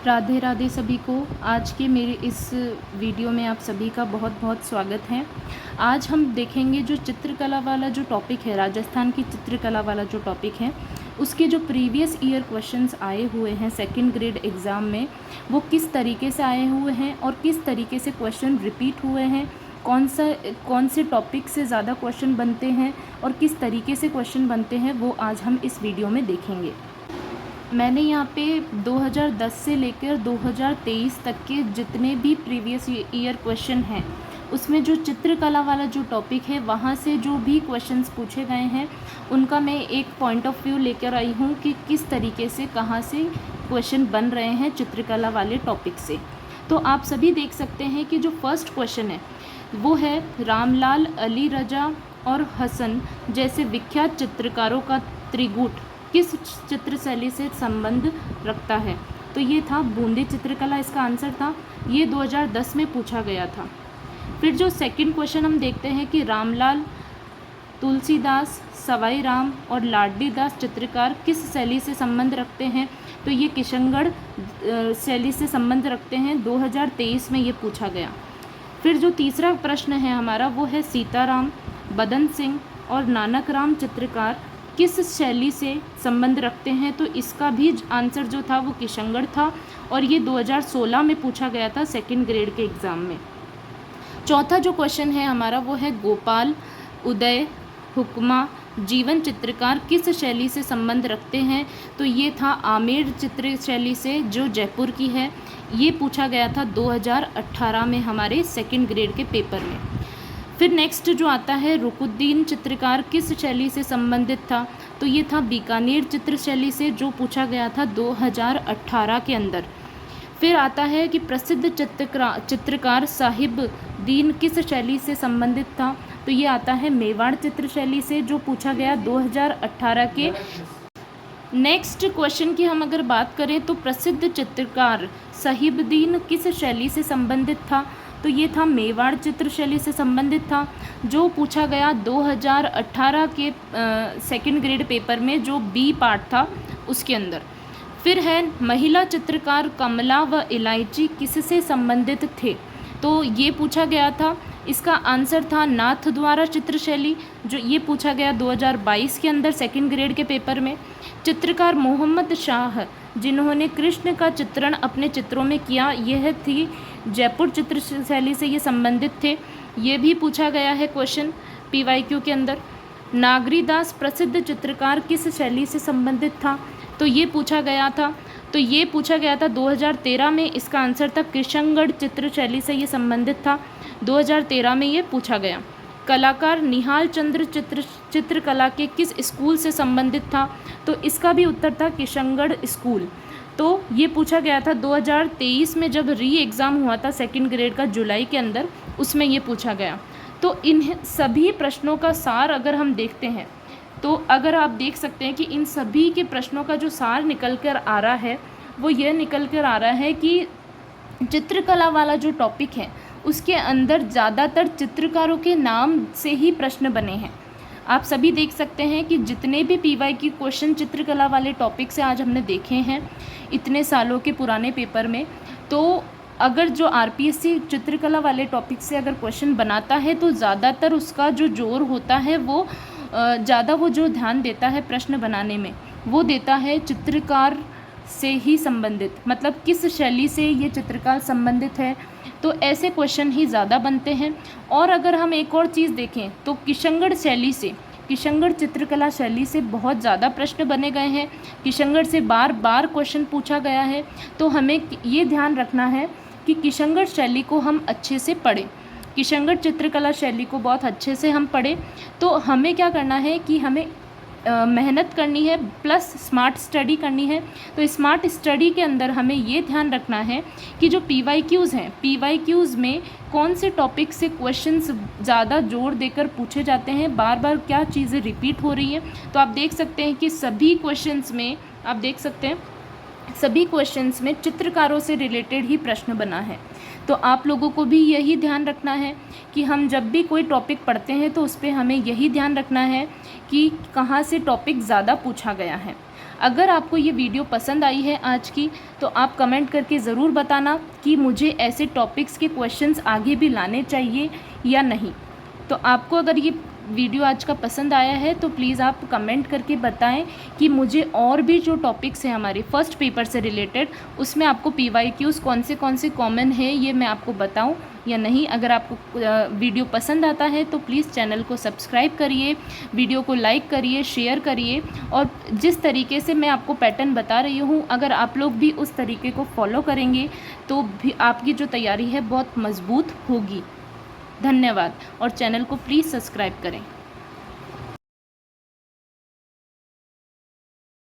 राधे राधे सभी को। आज के मेरे इस वीडियो में आप सभी का बहुत बहुत स्वागत है। आज हम देखेंगे जो चित्रकला वाला जो टॉपिक है, राजस्थान की चित्रकला वाला जो टॉपिक है, उसके जो प्रीवियस ईयर क्वेश्चंस आए हुए हैं सेकंड ग्रेड एग्ज़ाम में, वो किस तरीके से आए हुए हैं और किस तरीके से क्वेश्चन रिपीट हुए हैं, कौन से टॉपिक से ज़्यादा क्वेश्चन बनते हैं और किस तरीके से क्वेश्चन बनते हैं, वो आज हम इस वीडियो में देखेंगे। मैंने यहाँ पे 2010 से लेकर 2023 तक के जितने भी प्रीवियस ईयर क्वेश्चन हैं, उसमें जो चित्रकला वाला जो टॉपिक है, वहाँ से जो भी क्वेश्चंस पूछे गए हैं, उनका मैं एक पॉइंट ऑफ व्यू लेकर आई हूँ कि किस तरीके से कहाँ से क्वेश्चन बन रहे हैं चित्रकला वाले टॉपिक से। तो आप सभी देख सकते हैं कि जो फर्स्ट क्वेश्चन है वो है रामलाल, अली रजा और हसन जैसे विख्यात चित्रकारों का त्रिगुट किस चित्र शैली से संबंध रखता है। तो ये था बूंदी चित्रकला, इसका आंसर था। ये 2010 में पूछा गया था। फिर जो सेकंड क्वेश्चन हम देखते हैं कि रामलाल, तुलसीदास, सवाई राम और लाडली दास चित्रकार किस शैली से संबंध रखते हैं। तो ये किशनगढ़ शैली से संबंध रखते हैं। 2023 में ये पूछा गया। फिर जो तीसरा प्रश्न है हमारा वो है सीताराम, बदन सिंह और नानक राम चित्रकार किस शैली से संबंध रखते हैं। तो इसका भी आंसर जो था वो किशनगढ़ था और ये 2016 में पूछा गया था सेकंड ग्रेड के एग्ज़ाम में। चौथा जो क्वेश्चन है हमारा वो है गोपाल, उदय, हुक्मा जीवन चित्रकार किस शैली से संबंध रखते हैं। तो ये था आमेर चित्र शैली से जो जयपुर की है। ये पूछा गया था 2018 में हमारे सेकंड ग्रेड के पेपर में। फिर नेक्स्ट जो आता है रुकुद्दीन चित्रकार किस शैली से संबंधित था। तो ये था बीकानेर चित्र शैली से, जो पूछा गया था 2018 के अंदर। फिर आता है कि प्रसिद्ध चित्रकार साहिब दीन किस शैली से संबंधित था। तो ये आता है मेवाड़ चित्र शैली से, जो पूछा गया 2018 के। नेक्स्ट क्वेश्चन की हम अगर बात करें तो प्रसिद्ध चित्रकार साहिबदीन किस शैली से संबंधित था। तो ये था मेवाड़ चित्र शैली से संबंधित था, जो पूछा गया 2018 के सेकंड ग्रेड पेपर में, जो बी पार्ट था उसके अंदर। फिर है महिला चित्रकार कमला व इलायची किससे संबंधित थे। तो ये पूछा गया था। इसका आंसर था नाथ द्वारा चित्र शैली, जो ये पूछा गया 2022 के अंदर सेकंड ग्रेड के पेपर में। चित्रकार मोहम्मद शाह जिन्होंने कृष्ण का चित्रण अपने चित्रों में किया, यह थी जयपुर चित्र शैली से ये संबंधित थे। ये भी पूछा गया है क्वेश्चन PYQ के अंदर। नागरीदास प्रसिद्ध चित्रकार किस शैली से संबंधित था। तो ये पूछा गया था। 2013 में। इसका आंसर था किशनगढ़ चित्र शैली से ये संबंधित था। 2013 में ये पूछा गया। कलाकार निहाल चंद्र चित्रकला के किस स्कूल से संबंधित था। तो इसका भी उत्तर था किशनगढ़ स्कूल। तो ये पूछा गया था 2023 में, जब री एग्ज़ाम हुआ था सेकंड ग्रेड का जुलाई के अंदर, उसमें ये पूछा गया। तो इन सभी प्रश्नों का सार अगर हम देखते हैं, तो अगर आप देख सकते हैं कि इन सभी के प्रश्नों का जो सार निकल कर आ रहा है वो ये निकल कर आ रहा है कि चित्रकला वाला जो टॉपिक है उसके अंदर ज़्यादातर चित्रकारों के नाम से ही प्रश्न बने हैं। आप सभी देख सकते हैं कि जितने भी PYQ क्वेश्चन चित्रकला वाले टॉपिक से आज हमने देखे हैं इतने सालों के पुराने पेपर में, तो अगर जो RPSC चित्रकला वाले टॉपिक से अगर क्वेश्चन बनाता है तो ज़्यादातर उसका जो जोर होता है वो ज़्यादा वो जो ध्यान देता है प्रश्न बनाने में, वो देता है चित्रकार से ही संबंधित, मतलब किस शैली से ये चित्रकार संबंधित है। तो ऐसे क्वेश्चन ही ज़्यादा बनते हैं। और अगर हम एक और चीज़ देखें तो किशनगढ़ चित्रकला शैली से बहुत ज़्यादा प्रश्न बने गए हैं। किशनगढ़ से बार बार क्वेश्चन पूछा गया है। तो हमें ये ध्यान रखना है कि किशनगढ़ शैली को हम अच्छे से पढ़ें, किशनगढ़ चित्रकला शैली को बहुत अच्छे से हम पढ़ें। तो हमें क्या करना है कि हमें मेहनत करनी है प्लस स्मार्ट स्टडी करनी है। तो स्मार्ट स्टडी के अंदर हमें ये ध्यान रखना है कि जो PYQs हैं, PYQs में कौन से टॉपिक से क्वेश्चंस ज़्यादा जोर देकर पूछे जाते हैं, बार बार क्या चीज़ें रिपीट हो रही हैं। तो आप देख सकते हैं कि सभी क्वेश्चंस में चित्रकारों से रिलेटेड ही प्रश्न बना है। तो आप लोगों को भी यही ध्यान रखना है कि हम जब भी कोई टॉपिक पढ़ते हैं तो उस पर हमें यही ध्यान रखना है कि कहाँ से टॉपिक ज़्यादा पूछा गया है। अगर आपको ये वीडियो पसंद आई है आज की, तो आप कमेंट करके ज़रूर बताना कि मुझे ऐसे टॉपिक्स के क्वेश्चंस आगे भी लाने चाहिए या नहीं। तो आपको अगर ये वीडियो आज का पसंद आया है तो प्लीज़ आप कमेंट करके बताएं कि मुझे और भी जो टॉपिक्स हैं हमारे फर्स्ट पेपर से रिलेटेड, उसमें आपको PYQs कौन से कॉमन है ये मैं आपको बताऊं या नहीं। अगर आपको वीडियो पसंद आता है तो प्लीज़ चैनल को सब्सक्राइब करिए, वीडियो को लाइक करिए, शेयर करिए। और जिस तरीके से मैं आपको पैटर्न बता रही हूँ, अगर आप लोग भी उस तरीके को फॉलो करेंगे तो भी आपकी जो तैयारी है बहुत मज़बूत होगी। धन्यवाद। और चैनल को प्लीज़ सब्सक्राइब करें।